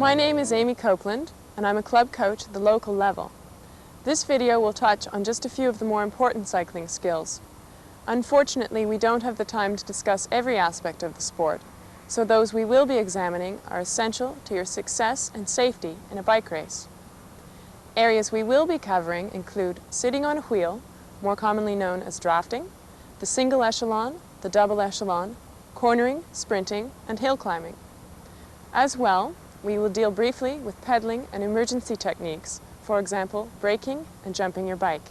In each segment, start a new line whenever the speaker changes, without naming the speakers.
My name is Amy Copeland, and I'm a club coach at the local level. This video will touch on just a few of the more important cycling skills. Unfortunately, we don't have the time to discuss every aspect of the sport, so those we will be examining are essential to your success and safety in a bike race. Areas we will be covering include sitting on a wheel, more commonly known as drafting, the single echelon, the double echelon, cornering, sprinting, and hill climbing. As well, we will deal briefly with pedaling and emergency techniques, for example, braking and jumping your bike.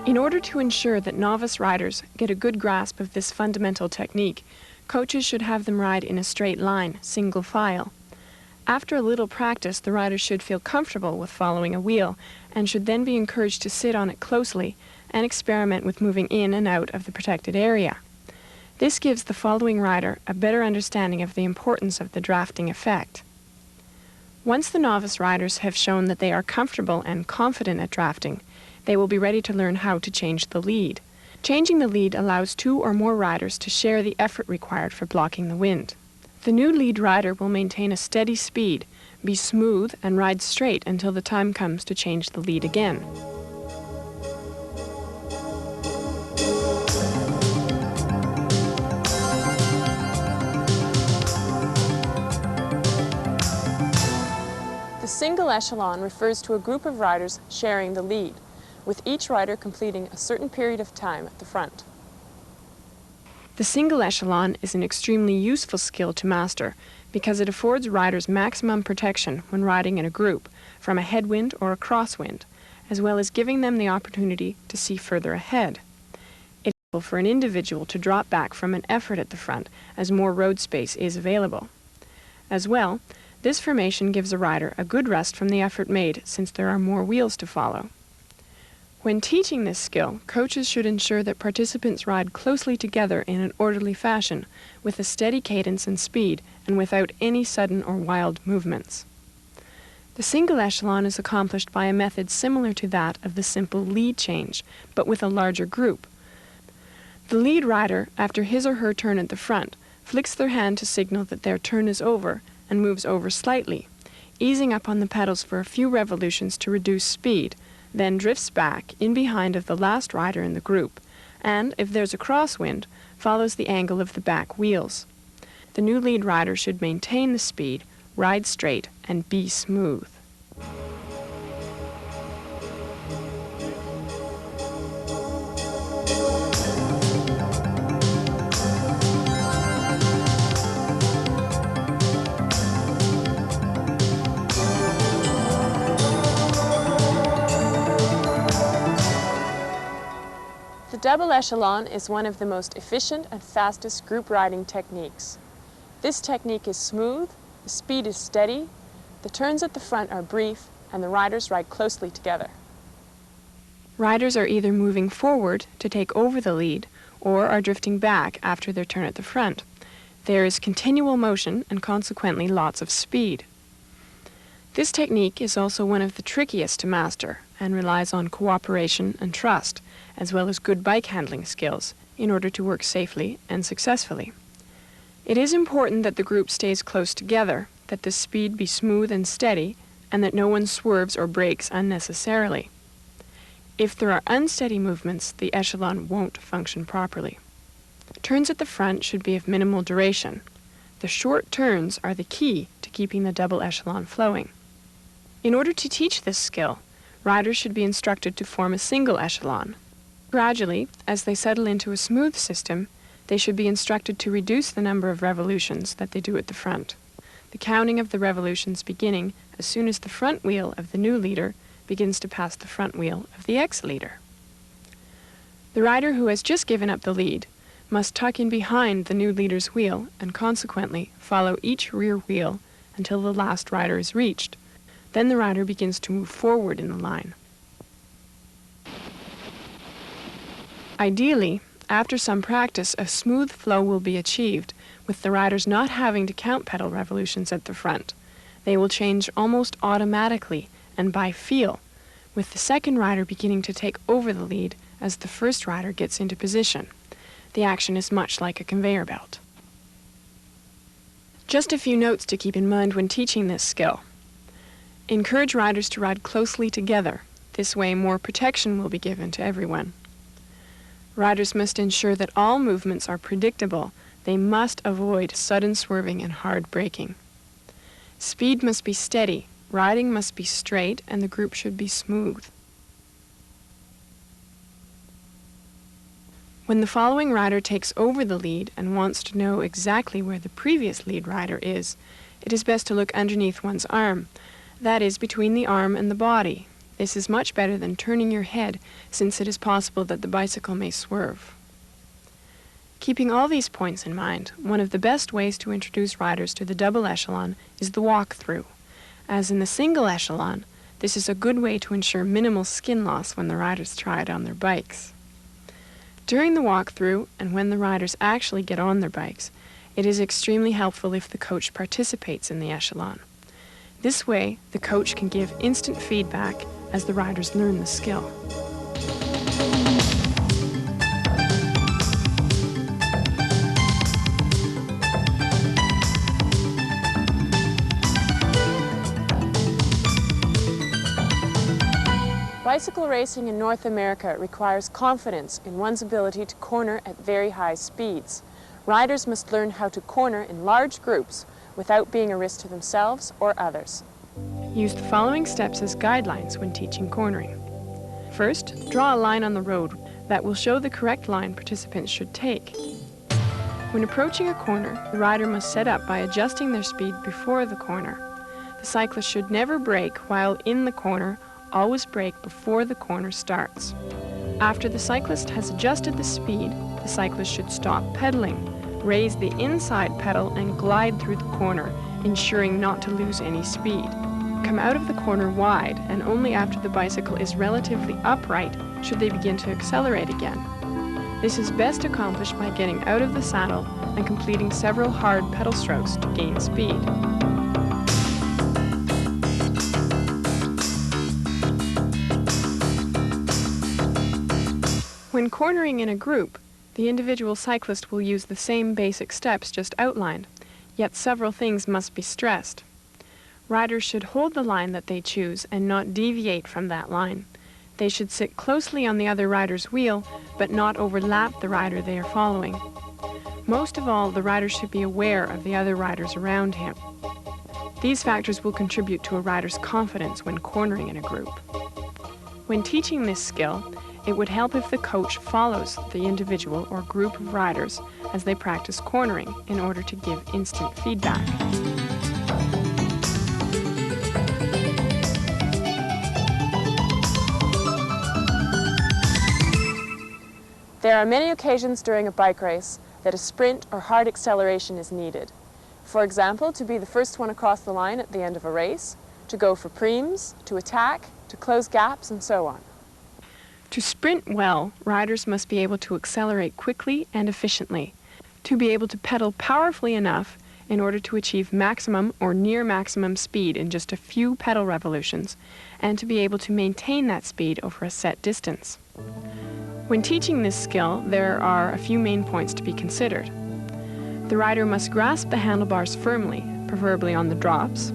In order to ensure that novice riders get a good grasp of this fundamental technique, coaches should have them ride in a straight line, single file. After a little practice, the rider should feel comfortable with following a wheel and should then be encouraged to sit on it closely and experiment with moving in and out of the protected area. This gives the following rider a better understanding of the importance of the drafting effect. Once the novice riders have shown that they are comfortable and confident at drafting, they will be ready to learn how to change the lead. Changing the lead allows two or more riders to share the effort required for blocking the wind. The new lead rider will maintain a steady speed, be smooth, and ride straight until the time comes to change the lead again. The single echelon refers to a group of riders sharing the lead, with each rider completing a certain period of time at the front. The single echelon is an extremely useful skill to master because it affords riders maximum protection when riding in a group from a headwind or a crosswind, as well as giving them the opportunity to see further ahead. It is possible for an individual to drop back from an effort at the front as more road space is available. As well, this formation gives a rider a good rest from the effort made since there are more wheels to follow. When teaching this skill, coaches should ensure that participants ride closely together in an orderly fashion, with a steady cadence and speed, and without any sudden or wild movements. The single echelon is accomplished by a method similar to that of the simple lead change, but with a larger group. The lead rider, after his or her turn at the front, flicks their hand to signal that their turn is over and moves over slightly, easing up on the pedals for a few revolutions to reduce speed, then drifts back in behind of the last rider in the group, and, if there's a crosswind, follows the angle of the back wheels. The new lead rider should maintain the speed, ride straight, and be smooth. The double echelon is one of the most efficient and fastest group riding techniques. This technique is smooth, the speed is steady, the turns at the front are brief, and the riders ride closely together. Riders are either moving forward to take over the lead or are drifting back after their turn at the front. There is continual motion and consequently lots of speed. This technique is also one of the trickiest to master and relies on cooperation and trust, as well as good bike handling skills, in order to work safely and successfully. It is important that the group stays close together, that the speed be smooth and steady, and that no one swerves or brakes unnecessarily. If there are unsteady movements, the echelon won't function properly. Turns at the front should be of minimal duration. The short turns are the key to keeping the double echelon flowing. In order to teach this skill, riders should be instructed to form a single echelon. Gradually, as they settle into a smooth system, they should be instructed to reduce the number of revolutions that they do at the front. The counting of the revolutions beginning as soon as the front wheel of the new leader begins to pass the front wheel of the ex-leader. The rider who has just given up the lead must tuck in behind the new leader's wheel and consequently follow each rear wheel until the last rider is reached. Then the rider begins to move forward in the line. Ideally, after some practice, a smooth flow will be achieved, with the riders not having to count pedal revolutions at the front. They will change almost automatically and by feel, with the second rider beginning to take over the lead as the first rider gets into position. The action is much like a conveyor belt. Just a few notes to keep in mind when teaching this skill. Encourage riders to ride closely together. This way, more protection will be given to everyone. Riders must ensure that all movements are predictable. They must avoid sudden swerving and hard braking. Speed must be steady, riding must be straight, and the group should be smooth. When the following rider takes over the lead and wants to know exactly where the previous lead rider is, it is best to look underneath one's arm, that is, between the arm and the body. This is much better than turning your head, since it is possible that the bicycle may swerve. Keeping all these points in mind, one of the best ways to introduce riders to the double echelon is the walk-through. As in the single echelon, this is a good way to ensure minimal skin loss when the riders try it on their bikes. During the walk-through, and when the riders actually get on their bikes, it is extremely helpful if the coach participates in the echelon. This way, the coach can give instant feedback as the riders learn the skill.
Bicycle racing in North America requires confidence in one's ability to corner at very high speeds. Riders must learn how to corner in large groups without being a risk to themselves or others.
Use the following steps as guidelines when teaching cornering. First, draw a line on the road that will show the correct line participants should take. When approaching a corner, the rider must set up by adjusting their speed before the corner. The cyclist should never brake while in the corner, always brake before the corner starts. After the cyclist has adjusted the speed, the cyclist should stop pedaling, raise the inside pedal and glide through the corner, ensuring not to lose any speed. Come out of the corner wide, and only after the bicycle is relatively upright should they begin to accelerate again. This is best accomplished by getting out of the saddle and completing several hard pedal strokes to gain speed. When cornering in a group, the individual cyclist will use the same basic steps just outlined, yet several things must be stressed. Riders should hold the line that they choose and not deviate from that line. They should sit closely on the other rider's wheel, but not overlap the rider they are following. Most of all, the rider should be aware of the other riders around him. These factors will contribute to a rider's confidence when cornering in a group. When teaching this skill, it would help if the coach follows the individual or group of riders as they practice cornering in order to give instant feedback.
There are many occasions during a bike race that a sprint or hard acceleration is needed. For example, to be the first one across the line at the end of a race, to go for preems, to attack, to close gaps, and so on.
To sprint well, riders must be able to accelerate quickly and efficiently, to be able to pedal powerfully enough in order to achieve maximum or near maximum speed in just a few pedal revolutions, and to be able to maintain that speed over a set distance. When teaching this skill, there are a few main points to be considered. The rider must grasp the handlebars firmly, preferably on the drops.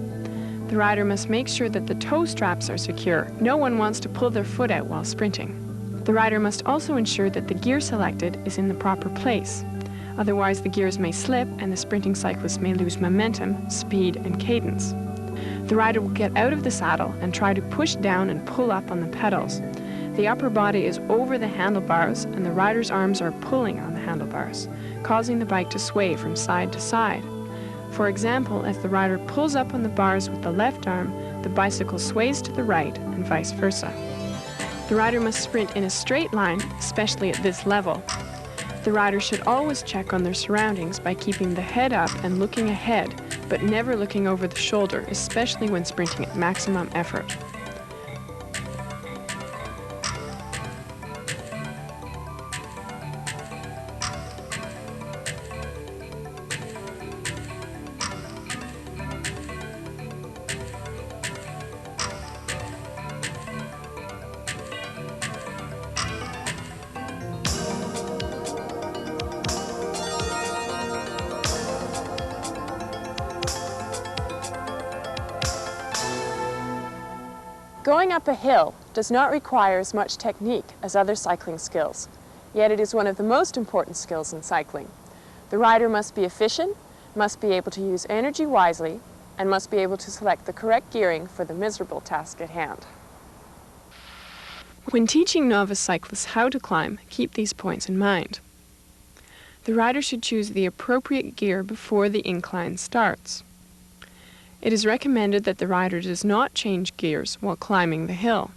The rider must make sure that the toe straps are secure. No one wants to pull their foot out while sprinting. The rider must also ensure that the gear selected is in the proper place. Otherwise, the gears may slip and the sprinting cyclist may lose momentum, speed, and cadence. The rider will get out of the saddle and try to push down and pull up on the pedals. The upper body is over the handlebars and the rider's arms are pulling on the handlebars, causing the bike to sway from side to side. For example, as the rider pulls up on the bars with the left arm, the bicycle sways to the right and vice versa. The rider must sprint in a straight line, especially at this level. The rider should always check on their surroundings by keeping the head up and looking ahead, but never looking over the shoulder, especially when sprinting at maximum effort. Going up a hill does not require as much technique as other cycling skills, yet it is one of the most important skills in cycling. The rider must be efficient, must be able to use energy wisely, and must be able to select the correct gearing for the miserable task at hand. When teaching novice cyclists how to climb, keep these points in mind. The rider should choose the appropriate gear before the incline starts. It is recommended that the rider does not change gears while climbing the hill.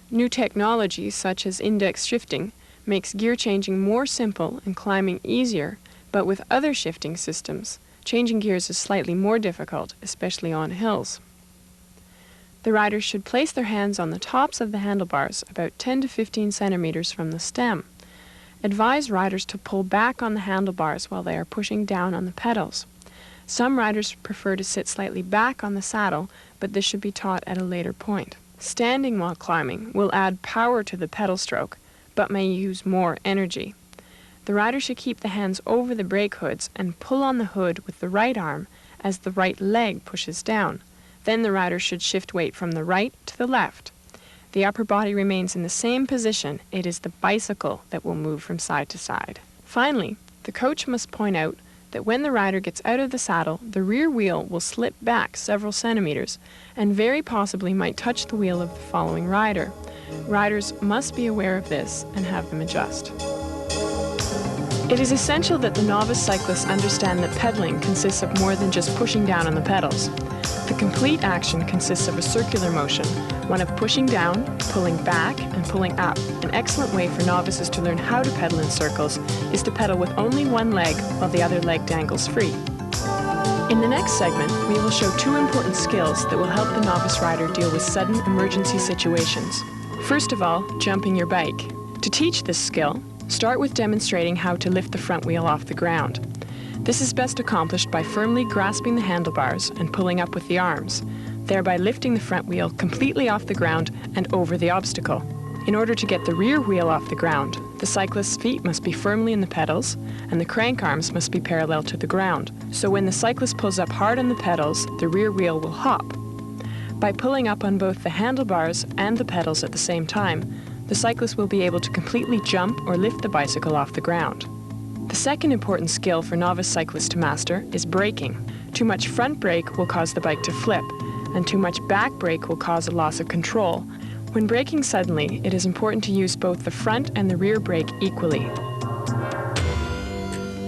New technology, such as index shifting, makes gear changing more simple and climbing easier, but with other shifting systems, changing gears is slightly more difficult, especially on hills. The riders should place their hands on the tops of the handlebars about 10 to 15 centimeters from the stem. Advise riders to pull back on the handlebars while they are pushing down on the pedals. Some riders prefer to sit slightly back on the saddle, but this should be taught at a later point. Standing while climbing will add power to the pedal stroke, but may use more energy. The rider should keep the hands over the brake hoods and pull on the hood with the right arm as the right leg pushes down. Then the rider should shift weight from the right to the left. The upper body remains in the same position. It is the bicycle that will move from side to side. Finally, the coach must point out that when the rider gets out of the saddle, the rear wheel will slip back several centimeters and very possibly might touch the wheel of the following rider. Riders must be aware of this and have them adjust. It is essential that the novice cyclists understand that pedaling consists of more than just pushing down on the pedals. The complete action consists of a circular motion, one of pushing down, pulling back, and pulling up. An excellent way for novices to learn how to pedal in circles is to pedal with only one leg while the other leg dangles free. In the next segment, we will show two important skills that will help the novice rider deal with sudden emergency situations. First of all, jumping your bike. To teach this skill, start with demonstrating how to lift the front wheel off the ground. This is best accomplished by firmly grasping the handlebars and pulling up with the arms, thereby lifting the front wheel completely off the ground and over the obstacle. In order to get the rear wheel off the ground, the cyclist's feet must be firmly in the pedals and the crank arms must be parallel to the ground. So when the cyclist pulls up hard on the pedals, the rear wheel will hop. By pulling up on both the handlebars and the pedals at the same time, the cyclist will be able to completely jump or lift the bicycle off the ground. The second important skill for novice cyclists to master is braking. Too much front brake will cause the bike to flip, and too much back brake will cause a loss of control. When braking suddenly, it is important to use both the front and the rear brake equally.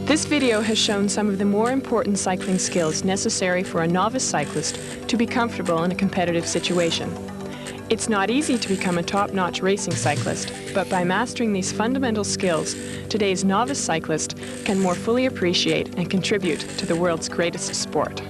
This video has shown some of the more important cycling skills necessary for a novice cyclist to be comfortable in a competitive situation. It's not easy to become a top-notch racing cyclist, but by mastering these fundamental skills, today's novice cyclist can more fully appreciate and contribute to the world's greatest sport.